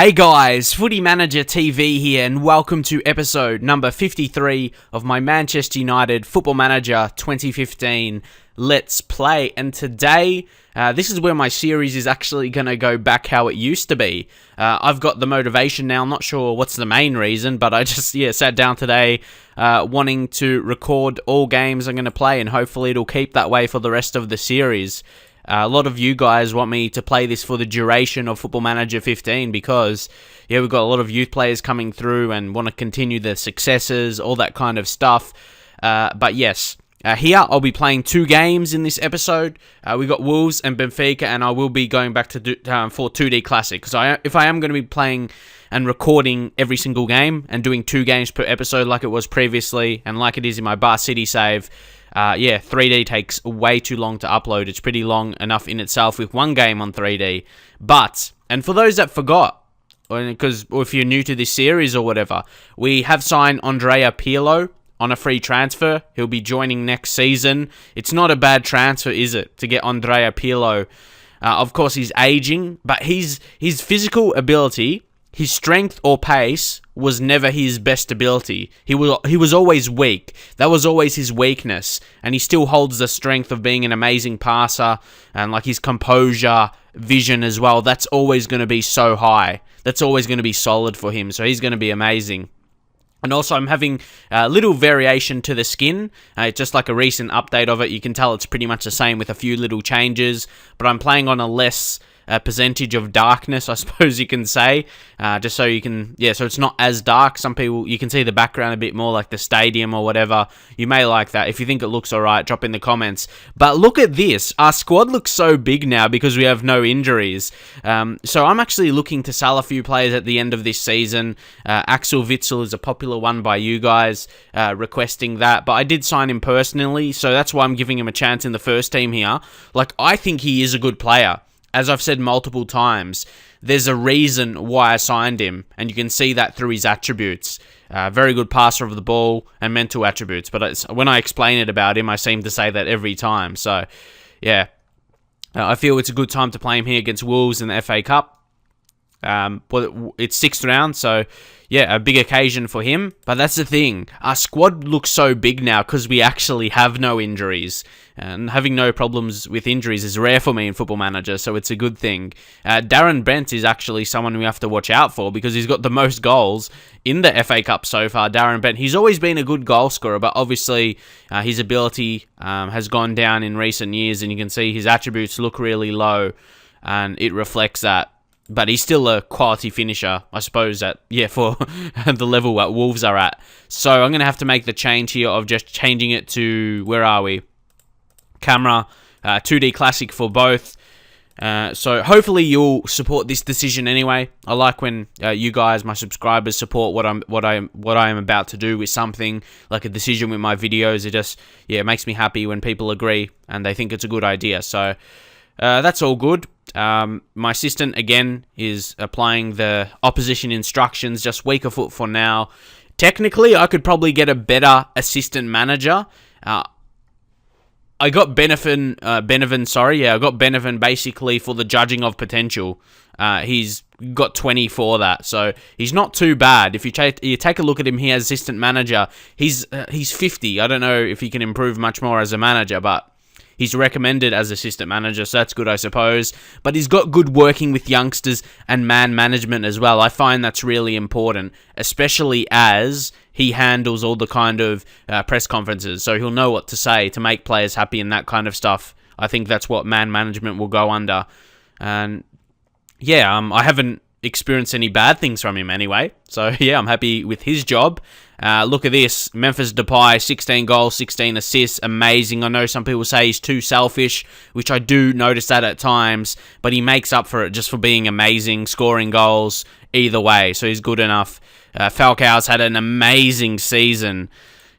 Hey guys, Footy Manager TV here, and welcome to episode number 53 of my Manchester United Football Manager 2015 Let's Play. And today, this is where my series is actually going to go back how it used to be. I've got the motivation now. I'm not sure what's the main reason, but I just sat down today wanting to record all games I'm going to play, and hopefully it'll keep that way for the rest of the series. A lot of you guys want me to play this for the duration of Football Manager 15 because, we've got a lot of youth players coming through and want to continue the successes, all that kind of stuff. But yes, here I'll be playing 2 games in this episode. We got Wolves and Benfica, and I will be going back to for 2D Classic. Because if I am going to be playing and recording every single game and doing 2 games per episode like it was previously and like it is in my Bar City save, 3D takes way too long to upload. It's pretty long enough in itself with 1 game on 3D. But, and for those that forgot, or if you're new to this series or whatever, we have signed Andrea Pirlo on a free transfer. He'll be joining next season. It's not a bad transfer, is it, to get Andrea Pirlo? Of course, he's aging, but his physical ability, his strength or pace was never his best ability. He was always weak. That was always his weakness. And he still holds the strength of being an amazing passer, and like his composure, vision as well. That's always going to be so high. That's always going to be solid for him. So he's going to be amazing. And also, I'm having a little variation to the skin. Just like a recent update of it. You can tell it's pretty much the same with a few little changes. But I'm playing on a less percentage of darkness, I suppose you can say, just so you can, so it's not as dark. Some people, you can see the background a bit more, like the stadium or whatever. You may like that. If you think it looks alright, drop in the comments. But look at this, our squad looks so big now because we have no injuries. So I'm actually looking to sell a few players at the end of this season. Axel Witsel is a popular one by you guys requesting that, but I did sign him personally, so that's why I'm giving him a chance in the first team here. Like, I think he is a good player. As I've said multiple times, there's a reason why I signed him, and you can see that through his attributes. Very good passer of the ball and mental attributes, but when I explain it about him, I seem to say that every time. So, I feel it's a good time to play him here against Wolves in the FA Cup. But it's 6th round, so a big occasion for him. But that's the thing, our squad looks so big now because we actually have no injuries, and having no problems with injuries is rare for me in Football Manager, so it's a good thing. Darren Bent is actually someone we have to watch out for because he's got the most goals in the FA Cup so far. Darren Bent, he's always been a good goal scorer, but obviously his ability has gone down in recent years, and you can see his attributes look really low, and it reflects that. But he's still a quality finisher, I suppose, for the level that Wolves are at. So I'm going to have to make the change here of just changing it to, where are we? Camera, 2D Classic for both. So hopefully you'll support this decision anyway. I like when you guys, my subscribers, support what I am about to do with something, like a decision with my videos. It just, it makes me happy when people agree and they think it's a good idea. So that's all good. My assistant, again, is applying the opposition instructions, just weaker foot for now. Technically, I could probably get a better assistant manager. I got Benevan, I got Benevan basically for the judging of potential. He's got 20 for that, so he's not too bad. If you take a look at him here as assistant manager, he's 50. I don't know if he can improve much more as a manager, but he's recommended as assistant manager, so that's good, I suppose. But he's got good working with youngsters and man management as well. I find that's really important, especially as he handles all the kind of press conferences. So he'll know what to say to make players happy and that kind of stuff. I think that's what man management will go under. And I haven't experienced any bad things from him anyway. So I'm happy with his job. Look at this. Memphis Depay, 16 goals, 16 assists. Amazing. I know some people say he's too selfish, which I do notice that at times, but he makes up for it just for being amazing, scoring goals either way. So he's good enough. Falcao's had an amazing season.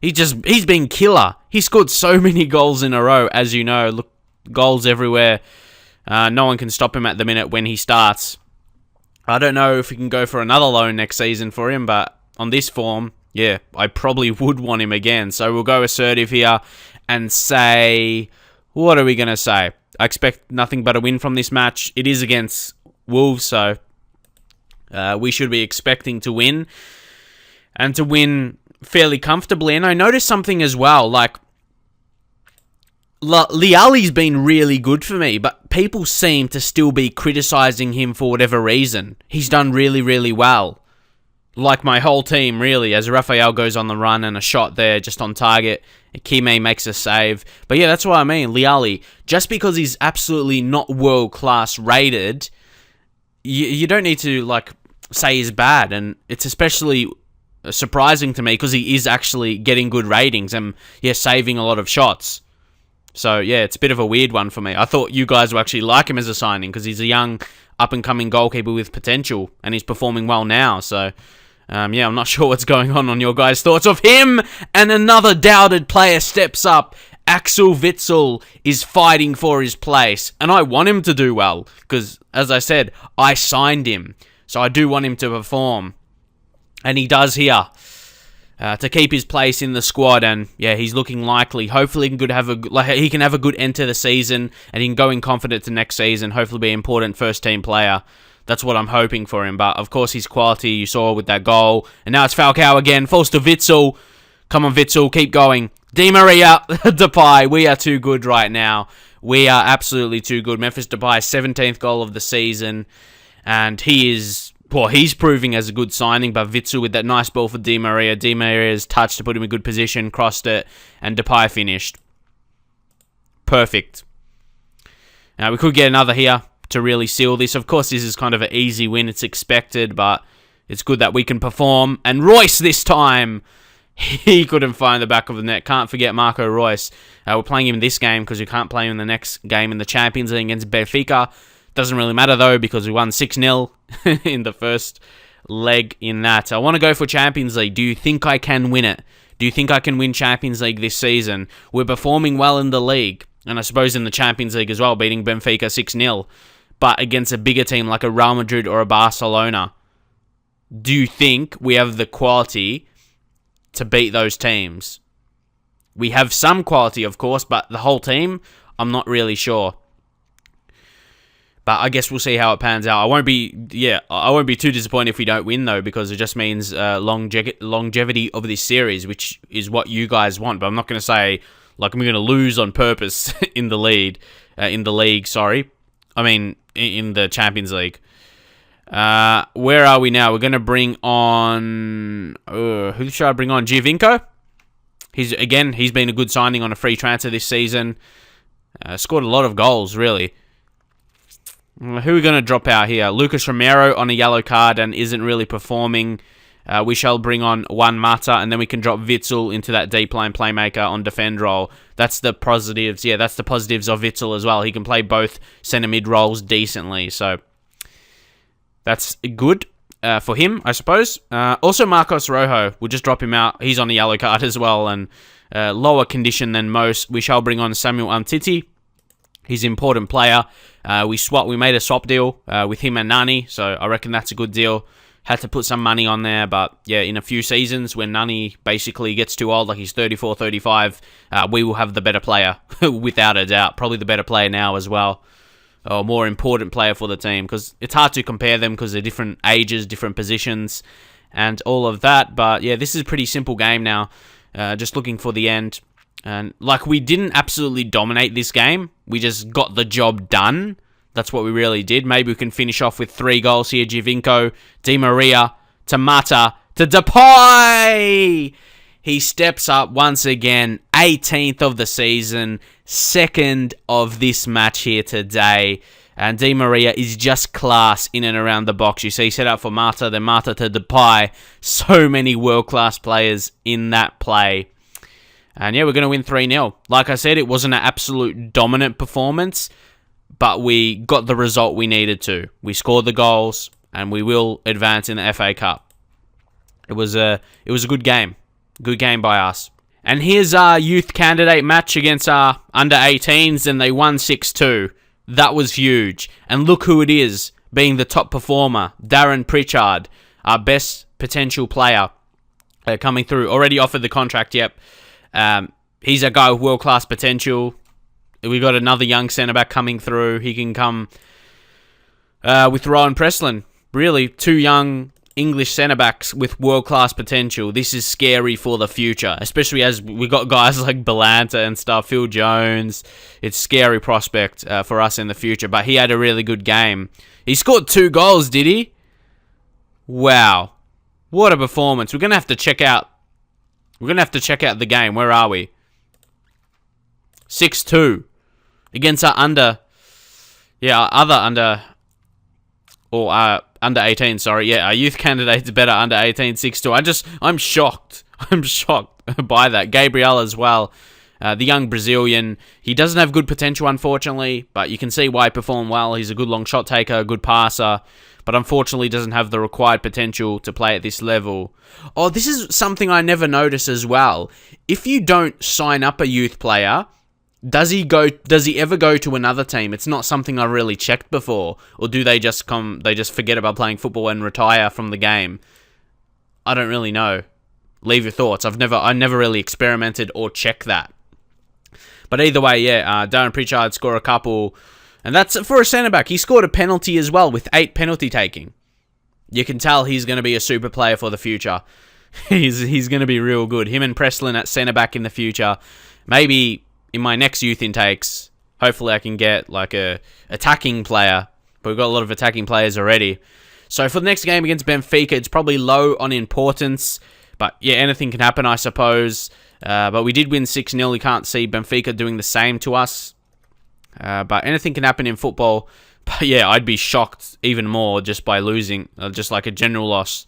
He's been killer. He scored so many goals in a row, as you know. Look, goals everywhere. No one can stop him at the minute when he starts. I don't know if we can go for another loan next season for him, but on this form, I probably would want him again. So we'll go assertive here and say, what are we going to say? I expect nothing but a win from this match. It is against Wolves, so We should be expecting to win, and to win fairly comfortably. And I noticed something as well, like, Liali's been really good for me, but people seem to still be criticising him for whatever reason. He's done really, really well. Like my whole team, really, as Rafael goes on the run and a shot there just on target. Kime makes a save. But yeah, that's what I mean. Liali, just because he's absolutely not world-class rated, you don't need to, like, say he's bad. And it's especially surprising to me because he is actually getting good ratings and, yeah, saving a lot of shots. So, yeah, it's a bit of a weird one for me. I thought you guys would actually like him as a signing because he's a young, up-and-coming goalkeeper with potential, and he's performing well now. So, yeah, I'm not sure what's going on your guys' thoughts of him. And another doubted player steps up. Axel Witsel is fighting for his place, and I want him to do well because, as I said, I signed him. So I do want him to perform, and he does here. To keep his place in the squad, and yeah, he's looking likely. Hopefully, he can have a good end to the season, and he can go in confident to next season. Hopefully, be an important first team player. That's what I'm hoping for him. But of course, his quality you saw with that goal, and now it's Falcao again. Falls to Witsel. Come on, Witsel, keep going. Di Maria, Depay. We are too good right now. We are absolutely too good. Memphis Depay, 17th goal of the season, and he's proving as a good signing, but Witsel with that nice ball for Di Maria. Di Maria's touch to put him in good position, crossed it, and Depay finished. Perfect. Now, we could get another here to really seal this. Of course, this is kind of an easy win. It's expected, but it's good that we can perform. And Royce this time, he couldn't find the back of the net. Can't forget Marco Royce. We're playing him in this game because we can't play him in the next game in the Champions League against Benfica. Doesn't really matter, though, because we won 6-0 in the first leg in that. I want to go for Champions League. Do you think I can win it? Do you think I can win Champions League this season? We're performing well in the league, and I suppose in the Champions League as well, beating Benfica 6-0. But against a bigger team like a Real Madrid or a Barcelona, do you think we have the quality to beat those teams? We have some quality, of course, but the whole team, I'm not really sure. But I guess we'll see how it pans out. I won't be too disappointed if we don't win, though, because it just means longevity of this series, which is what you guys want. But I'm not going to say, like, I'm going to lose on purpose in the league. In the Champions League. Where are we now? We're going to bring on... who should I bring on? Giovinco? He's been a good signing on a free transfer this season. Scored a lot of goals, really. Who are we going to drop out here? Lucas Romero on a yellow card and isn't really performing. We shall bring on Juan Mata, and then we can drop Witsel into that deep line playmaker on defend role. That's the positives. Yeah, that's the positives of Witsel as well. He can play both centre mid roles decently, so that's good for him, I suppose. Also, Marcos Rojo, we'll just drop him out. He's on a yellow card as well, and lower condition than most. We shall bring on Samuel Umtiti. He's an important player. We made a swap deal with him and Nani, so I reckon that's a good deal. Had to put some money on there, but yeah, in a few seasons when Nani basically gets too old, like he's 34, 35, we will have the better player, without a doubt. Probably the better player now as well, or more important player for the team, because it's hard to compare them because they're different ages, different positions, and all of that. But yeah, this is a pretty simple game now. Just looking for the end. And like, we didn't absolutely dominate this game. We just got the job done. That's what we really did. Maybe we can finish off with 3 goals here. Giovinco, Di Maria, to Mata, to Depay. He steps up once again. 18th of the season. 2nd of this match here today. And Di Maria is just class in and around the box. You see, set up for Mata, then Mata to Depay. So many world-class players in that play. And yeah, we're going to win 3-0. Like I said, it wasn't an absolute dominant performance, but we got the result we needed to. We scored the goals, and we will advance in the FA Cup. It was a good game. Good game by us. And here's our youth candidate match against our under-18s, and they won 6-2. That was huge. And look who it is, being the top performer, Darren Pritchard, our best potential player coming through. Already offered the contract, yep. He's a guy with world-class potential. We got another young centre-back coming through. He can come with Rowan Presslin. really, two young English centre-backs with world-class potential. This is scary for the future, especially as we got guys like Belanta and stuff, Phil Jones. It's a scary prospect for us in the future, but he had a really good game. He scored 2 goals, did he? Wow. What a performance. We're going to have to check out the game. Where are we? 6-2 against our under 18, sorry. Yeah, our youth candidate's better under 18, 6-2. I'm shocked. I'm shocked by that. Gabriel as well. The young Brazilian. He doesn't have good potential, unfortunately, but you can see why he performed well. He's a good long shot taker, a good passer, but unfortunately doesn't have the required potential to play at this level. Oh, this is something I never noticed as well. If you don't sign up a youth player, does he ever go to another team? It's not something I really checked before. Or do they just forget about playing football and retire from the game? I don't really know. Leave your thoughts. I never really experimented or checked that. But either way, yeah, Darren Pritchard scored a couple. And that's for a centre-back. He scored a penalty as well with 8 penalty taking. You can tell he's going to be a super player for the future. He's going to be real good. Him and Preslin at centre-back in the future. Maybe in my next youth intakes, hopefully I can get like a attacking player. But we've got a lot of attacking players already. So for the next game against Benfica, it's probably low on importance. But yeah, anything can happen, I suppose. But we did win 6-0. You can't see Benfica doing the same to us. But anything can happen in football. But yeah, I'd be shocked even more just by losing, just like a general loss.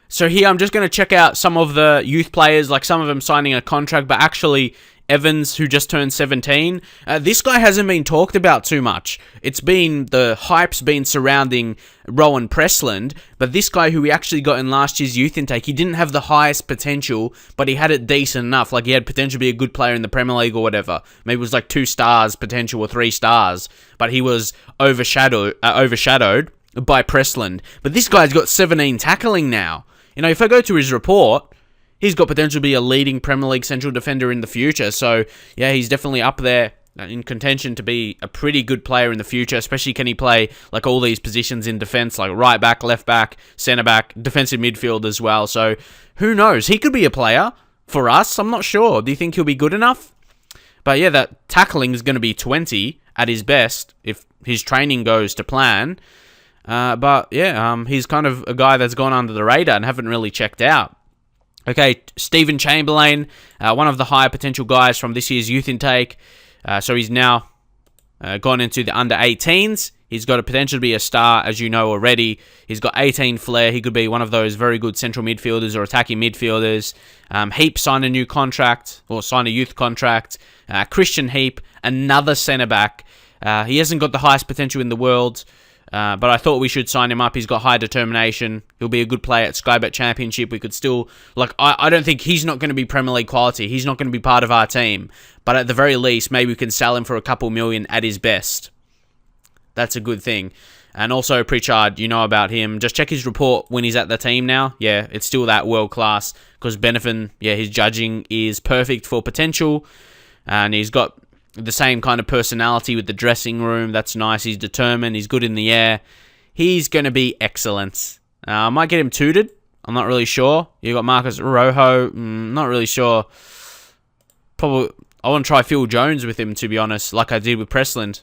So here I'm just going to check out some of the youth players, like some of them signing a contract, but actually Evans, who just turned 17. This guy hasn't been talked about too much. The hype's been surrounding Rowan Presland, but this guy who we actually got in last year's youth intake, he didn't have the highest potential, but he had it decent enough. Like he had potential to be a good player in the Premier League or whatever. Maybe it was like 2 stars potential or 3 stars, but he was overshadowed by Presland. But this guy's got 17 tackling now. You know, if I go to his report, he's got potential to be a leading Premier League central defender in the future. So, yeah, he's definitely up there in contention to be a pretty good player in the future, especially can he play like all these positions in defense, like right back, left back, centre back, defensive midfield as well. So, who knows? He could be a player for us. I'm not sure. Do you think he'll be good enough? But yeah, that tackling is going to be 20 at his best if his training goes to plan. But yeah, he's kind of a guy that's gone under the radar and haven't really checked out. Okay, Stephen Chamberlain, one of the higher potential guys from this year's youth intake. So he's now gone into the under-18s. He's got a potential to be a star, as you know already. He's got 18 flair. He could be one of those very good central midfielders or attacking midfielders. Heap signed a new contract, or signed a youth contract. Christian Heap, another centre-back. He hasn't got the highest potential in the world, but I thought we should sign him up. He's got high determination. He'll be a good player at Sky Bet Championship. We could still, I don't think he's not going to be Premier League quality. He's not going to be part of our team. But at the very least, maybe we can sell him for a couple million at his best. That's a good thing. And also Pritchard, you know about him. Just check his report when he's at the team now. Yeah, it's still that world class. Because Benefin, yeah, his judging is perfect for potential. And he's got the same kind of personality with the dressing room. That's nice. He's determined. He's good in the air. He's going to be excellent. I might get him tutored. I'm not really sure. You got Marcus Rojo. Not really sure. Probably, I want to try Phil Jones with him, to be honest, like I did with Presland.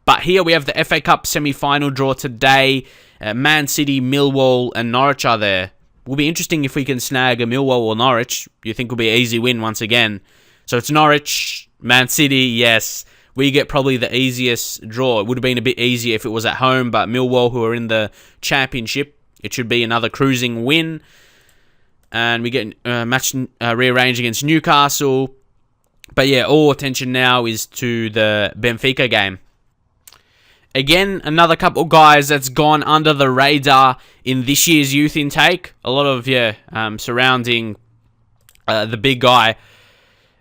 But here we have the FA Cup semi-final draw today. Man City, Millwall, and Norwich are there. Will be interesting if we can snag a Millwall or Norwich. You think will be an easy win once again. So it's Norwich, Man City, yes. We get probably the easiest draw. It would have been a bit easier if it was at home, but Millwall, who are in the Championship, it should be another cruising win. And we get match rearranged against Newcastle. But yeah, all attention now is to the Benfica game. Again, another couple guys that's gone under the radar in this year's youth intake. A lot of, surrounding the big guy.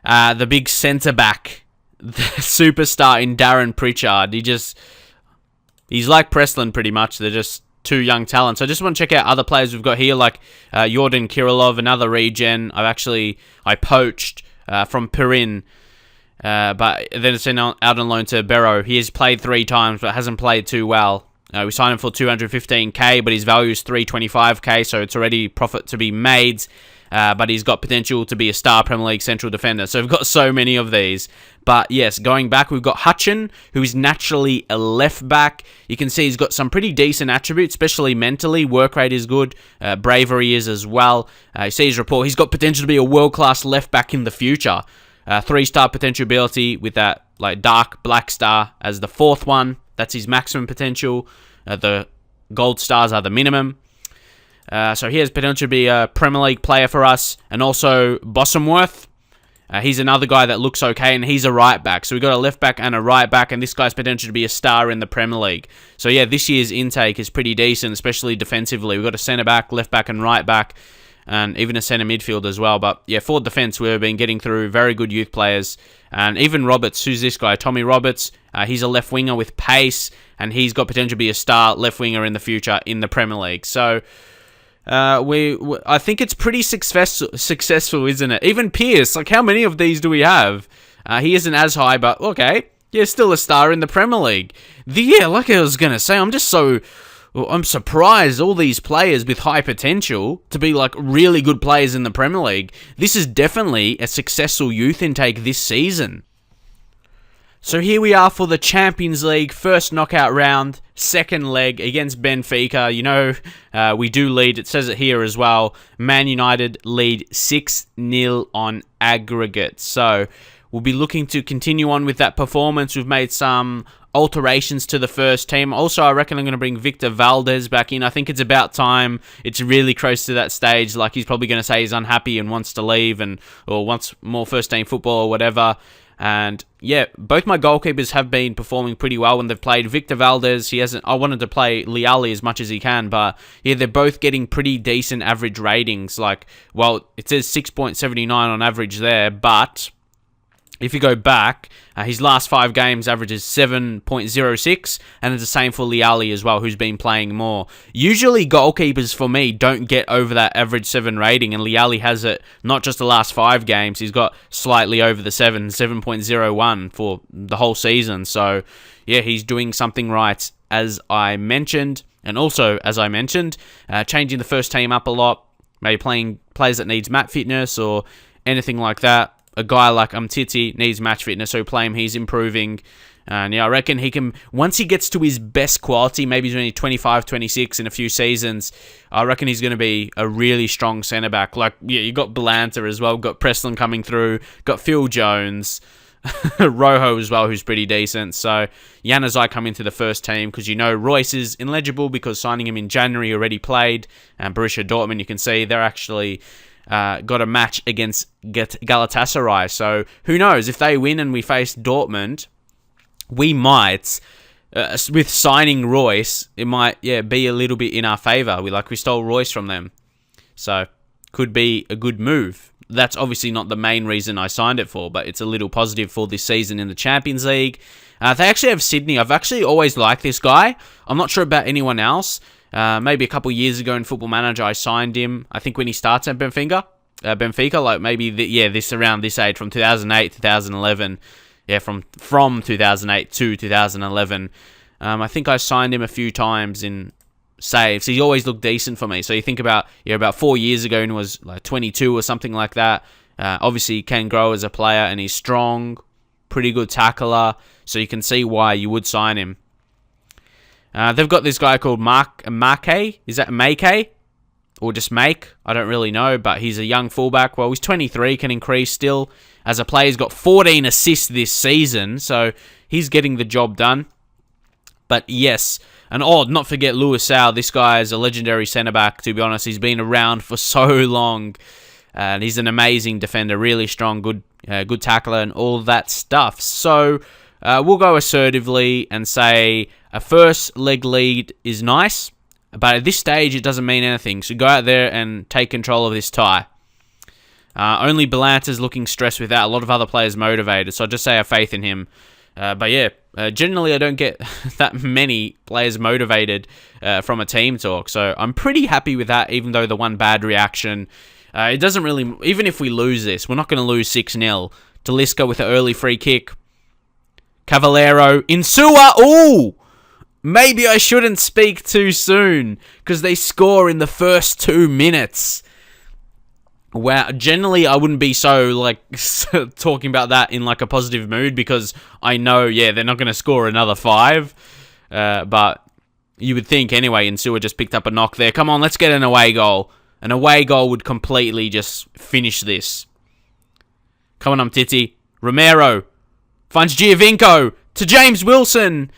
The big centre-back, the superstar in Darren Pritchard. He's like Presland pretty much. They're just two young talents. So I just want to check out other players we've got here, like Jordan Kirillov, another regen. I poached from Perin, but then it's out on loan to Barrow. He has played 3 times, but hasn't played too well. We signed him for 215k, but his value is 325k, so it's already profit to be made. But he's got potential to be a star Premier League central defender. So we've got so many of these. But yes, going back, we've got Hutchin, who is naturally a left back. You can see he's got some pretty decent attributes, especially mentally. Work rate is good. Bravery is as well. You see his report. He's got potential to be a world-class left back in the future. 3-star potential ability with that like dark black star as the 4th one. That's his maximum potential. The gold stars are the minimum. So he has potential to be a Premier League player for us. And also Bossamworth. He's another guy that looks okay, and he's a right back. So we've got a left back and a right back, and this guy's potential to be a star in the Premier League. So yeah, this year's intake is pretty decent, especially defensively. We've got a centre back, left back, and right back, and even a centre midfield as well. But yeah, for defence, we've been getting through very good youth players. And even Roberts, who's this guy? Tommy Roberts. He's a left winger with pace, and he's got potential to be a star left winger in the future in the Premier League. So I think it's pretty successful, isn't it? Even Pierce, like how many of these do we have? He isn't as high, but okay, yeah, still a star in the Premier League. Like I was gonna say, I'm surprised all these players with high potential to be like really good players in the Premier League. This is definitely a successful youth intake this season. So here we are for the Champions League first knockout round, second leg against Benfica. You know, we do lead. It says it here as well. Man United lead 6-0 on aggregate. So we'll be looking to continue on with that performance. We've made some alterations to the first team. Also, I reckon I'm going to bring Victor Valdez back in. I think it's about time. It's really close to that stage. Like he's probably going to say he's unhappy and wants to leave or wants more first team football or whatever. And yeah, both my goalkeepers have been performing pretty well when they've played. Victor Valdez, I wanted to play Liali as much as he can, but yeah, they're both getting pretty decent average ratings. Like, well, it says 6.79 on average there, but if you go back, his last 5 games averages 7.06, and it's the same for Liali as well, who's been playing more. Usually, goalkeepers for me don't get over that average 7 rating, and Liali has it not just the last 5 games. He's got slightly over the 7.01 for the whole season. So, yeah, he's doing something right, as I mentioned. And also, as I mentioned, changing the first team up a lot, maybe playing players that needs match fitness or anything like that. A guy like Umtiti needs match fitness, so play him. He's improving. And yeah, I reckon he can, once he gets to his best quality, maybe he's only 25, 26 in a few seasons, I reckon he's going to be a really strong centre-back. Like, yeah, you got Belanta as well, got Preston coming through, got Phil Jones, Rojo as well, who's pretty decent. So Januzaj come into the first team because you know Royce is ineligible because signing him in January already played. And Borussia Dortmund, you can see they're actually got a match against Galatasaray. So who knows, if they win and we face Dortmund, we might, with signing Royce, it might be a little bit in our favour. We stole Royce from them. So could be a good move. That's obviously not the main reason I signed it for, but it's a little positive for this season in the Champions League. They actually have Sydney. I've actually always liked this guy. I'm not sure about anyone else. Maybe a couple years ago in Football Manager, I signed him. I think when he starts at Benfica, like maybe this around this age, from 2008 to 2011. Yeah, from 2008 to 2011. I think I signed him a few times in saves. He always looked decent for me. So you think about 4 years ago, and he was like 22 or something like that. Obviously, he can grow as a player, and he's strong, pretty good tackler. So you can see why you would sign him. They've got this guy called Make. Is that Make? Or just Make? I don't really know, but he's a young fullback. Well, he's 23, can increase still. As a player, he's got 14 assists this season, so he's getting the job done. But yes, and not forget Luis Sau. This guy is a legendary centre-back, to be honest. He's been around for so long, and he's an amazing defender, really strong, good tackler, and all that stuff. So we'll go assertively and say a first leg lead is nice, but at this stage, it doesn't mean anything. So go out there and take control of this tie. Only Belanta's looking stressed with that. A lot of other players motivated, so I just say I have faith in him. But yeah, generally I don't get that many players motivated from a team talk, so I'm pretty happy with that, even though the one bad reaction, it doesn't really, even if we lose this, we're not going to lose 6-0. Talisca with an early free kick. Cavallero. Insua. Ooh! maybe I shouldn't speak too soon because they score in the first 2 minutes. Wow, generally I wouldn't be so talking about that in a positive mood because I know, they're not going to score another 5. But you would think anyway, and Insua just picked up a knock there. Come on, let's get an away goal. An away goal would completely just finish this. Come on, Umtiti. Romero finds Giovinco to James Wilson.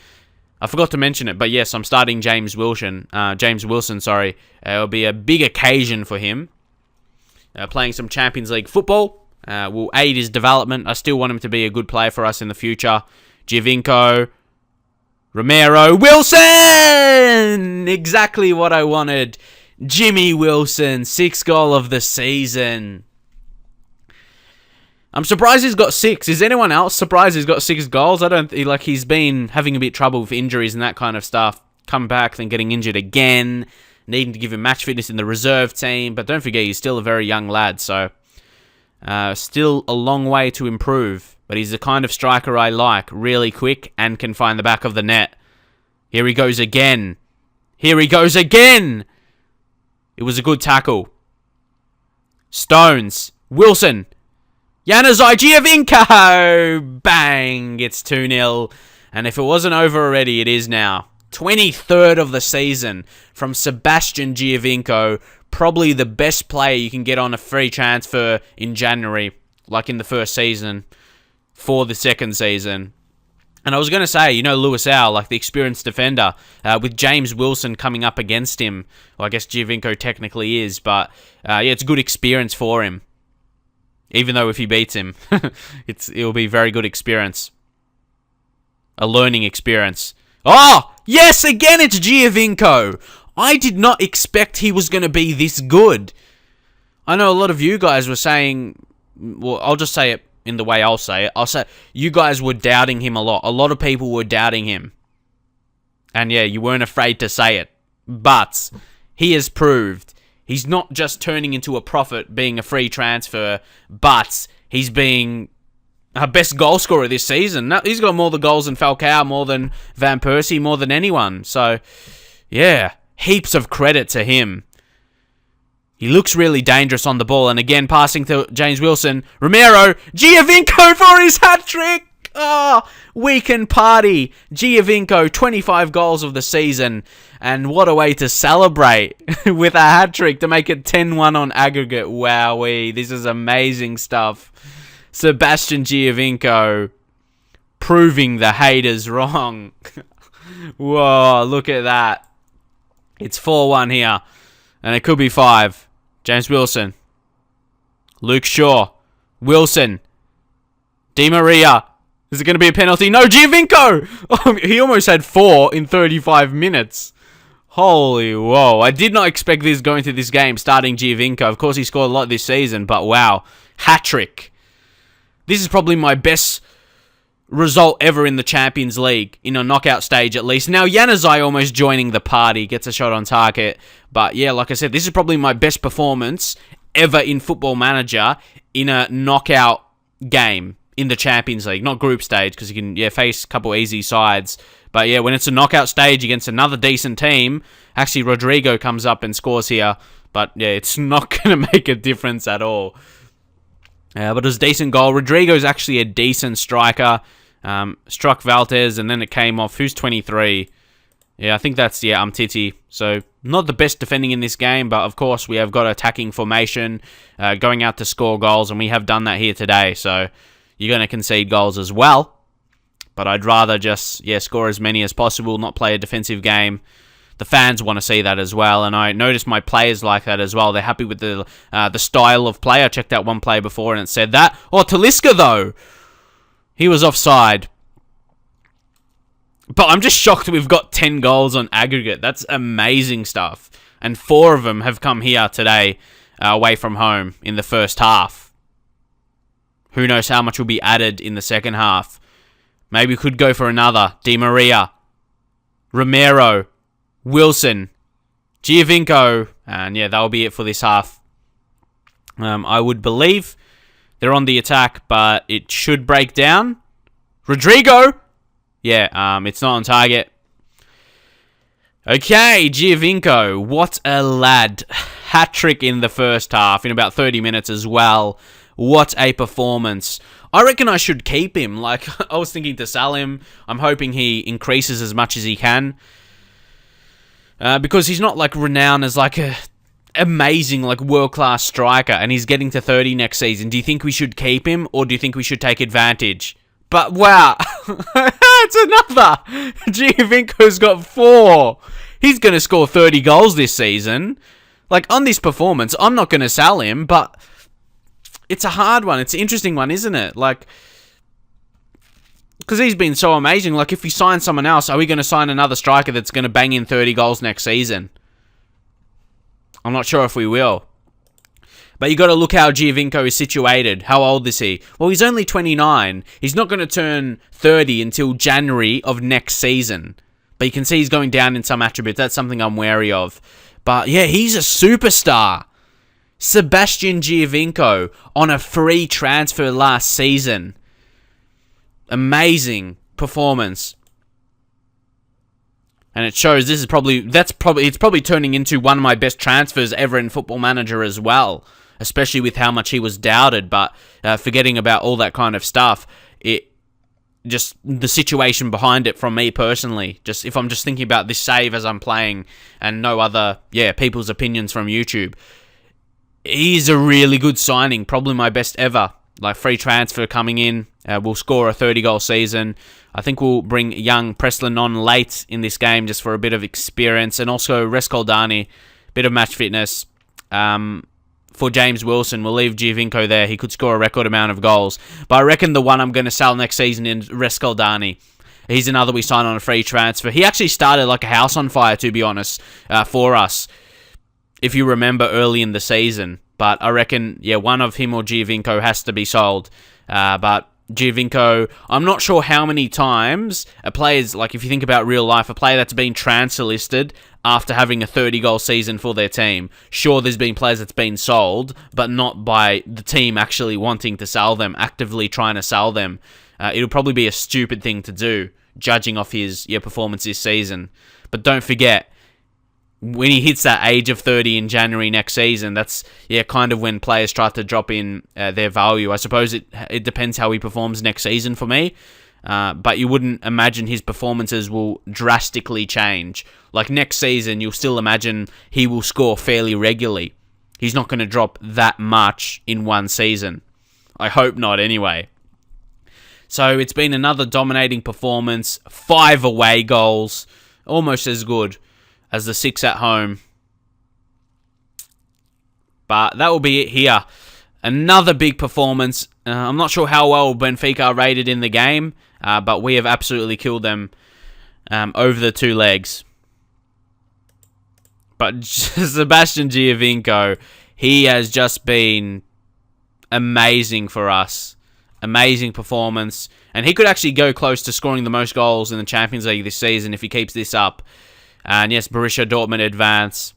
I forgot to mention it, but yes, I'm starting James Wilson. It'll be a big occasion for him. Playing some Champions League football will aid his development. I still want him to be a good player for us in the future. Giovinco, Romero, Wilson! Exactly what I wanted. Jimmy Wilson, 6th goal of the season. I'm surprised he's got 6. Is anyone else surprised he's got 6 goals? He's been having a bit of trouble with injuries and that kind of stuff. Come back, then getting injured again. Needing to give him match fitness in the reserve team. But don't forget, he's still a very young lad. So, still a long way to improve. But he's the kind of striker I like. Really quick and can find the back of the net. Here he goes again. It was a good tackle. Stones. Wilson. Januzaj Giovinco! Bang! It's 2-0. And if it wasn't over already, it is now. 23rd of the season from Sebastian Giovinco. Probably the best player you can get on a free transfer in January, like in the first season, for the second season. And I was going to say, Lewis Owl, the experienced defender, with James Wilson coming up against him. Well, I guess Giovinco technically is, but it's a good experience for him. Even though if he beats him, it'll be a very good experience. A learning experience. Oh, yes, again it's Giovinco. I did not expect he was going to be this good. I know a lot of you guys were saying, well, I'll just say it in the way I'll say it. I'll say you guys were doubting him a lot. A lot of people were doubting him. And you weren't afraid to say it. But he has proved he's not just turning into a profit being a free transfer, but he's being our best goal scorer this season. He's got more the goals than Falcao, more than Van Persie, more than anyone. So, heaps of credit to him. He looks really dangerous on the ball. And again, passing to James Wilson. Romero. Giovinco for his hat-trick. Oh, weekend party. Giovinco, 25 goals of the season. And what a way to celebrate with a hat-trick to make it 10-1 on aggregate. Wowee. This is amazing stuff. Sebastian Giovinco proving the haters wrong. Whoa, look at that. It's 4-1 here. And it could be 5. James Wilson. Luke Shaw. Wilson. Di Maria. Is it going to be a penalty? No, Giovinco! Oh, he almost had 4 in 35 minutes. Holy whoa. I did not expect this going to this game, starting Giovinco. Of course, he scored a lot this season, but wow. Hat-trick. This is probably my best result ever in the Champions League, in a knockout stage at least. Now, Januzaj almost joining the party, gets a shot on target. But like I said, this is probably my best performance ever in Football Manager in a knockout game in the Champions League. Not group stage, because you can face a couple easy sides. But when it's a knockout stage against another decent team, actually Rodrigo comes up and scores here. But it's not going to make a difference at all. But it was a decent goal. Rodrigo's actually a decent striker. Struck Valtez and then it came off. Who's 23? I think that's, Umtiti. So, not the best defending in this game, but of course we have got attacking formation, going out to score goals, and we have done that here today. So, you're going to concede goals as well. But I'd rather just, score as many as possible, not play a defensive game. The fans want to see that as well, and I noticed my players like that as well. They're happy with the style of play. I checked out one play before and it said that. Oh, Talisca though, he was offside. But I'm just shocked we've got 10 goals on aggregate. That's amazing stuff. And 4 of them have come here today, away from home in the first half. Who knows how much will be added in the second half. Maybe we could go for another. Di Maria, Romero, Wilson, Giovinco, and that'll be it for this half. I would believe they're on the attack, but it should break down. Rodrigo! It's not on target. Okay, Giovinco, what a lad. Hat-trick in the first half, in about 30 minutes as well. What a performance. I reckon I should keep him. Like, I was thinking to sell him. I'm hoping he increases as much as he can. Because he's not, like, renowned as, like, a amazing, like, world-class striker, and he's getting to 30 next season. Do you think we should keep him, or do you think we should take advantage? But, wow, it's another. Giovinco's got 4. He's going to score 30 goals this season. Like, on this performance, I'm not going to sell him, but it's a hard one. It's an interesting one, isn't it? Like, because he's been so amazing. Like, if we sign someone else, are we going to sign another striker that's going to bang in 30 goals next season? I'm not sure if we will. But you got to look how Giovinco is situated. How old is he? Well, he's only 29. He's not going to turn 30 until January of next season. But you can see he's going down in some attributes. That's something I'm wary of. But yeah, he's a superstar. Sebastian Giovinco on a free transfer last season. Amazing performance. And it shows it's probably turning into one of my best transfers ever in Football Manager as well. Especially with how much he was doubted, but forgetting about all that kind of stuff, just the situation behind it from me personally. Just if I'm just thinking about this save as I'm playing and no other, people's opinions from YouTube. He's a really good signing, probably my best ever. Like free transfer coming in, we'll score a 30-goal season. I think we'll bring young Preslin on late in this game just for a bit of experience. And also Rescoldani, bit of match fitness. For James Wilson, we'll leave Giovinco there. He could score a record amount of goals. But I reckon the one I'm going to sell next season is Rescoldani. He's another we sign on a free transfer. He actually started like a house on fire, to be honest, for us, if you remember early in the season. But I reckon, one of him or Giovinco has to be sold. But Giovinco, I'm not sure how many times a player's, like if you think about real life, a player that's been transfer listed after having a 30-goal season for their team. Sure, there's been players that's been sold, but not by the team actually wanting to sell them, actively trying to sell them. It'll probably be a stupid thing to do, judging off his performance this season. But don't forget, when he hits that age of 30 in January next season, that's kind of when players start to drop in their value. I suppose it depends how he performs next season for me. But you wouldn't imagine his performances will drastically change. Like next season, you'll still imagine he will score fairly regularly. He's not going to drop that much in one season. I hope not anyway. So it's been another dominating performance. 5 away goals. Almost as good as the 6 at home. But that will be it here. Another big performance. I'm not sure how well Benfica are rated in the game, but we have absolutely killed them over the 2 legs. But Sebastian Giovinco, he has just been amazing for us. Amazing performance. And he could actually go close to scoring the most goals in the Champions League this season if he keeps this up. And yes, Borussia Dortmund advance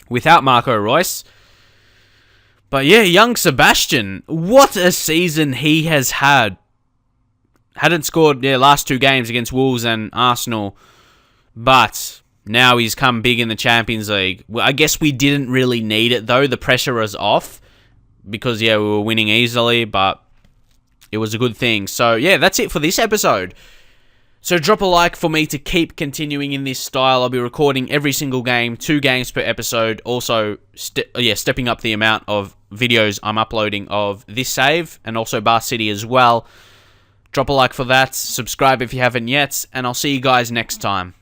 without Marco Reus. But yeah, young Sebastian, what a season he has had. Hadn't scored last 2 games against Wolves and Arsenal, but now he's come big in the Champions League. Well, I guess we didn't really need it though. The pressure was off because we were winning easily, but it was a good thing. So yeah, that's it for this episode. So drop a like for me to keep continuing in this style. I'll be recording every single game, 2 games per episode. Also, stepping up the amount of videos I'm uploading of this save and also Bar City as well. Drop a like for that. Subscribe if you haven't yet, and I'll see you guys next time.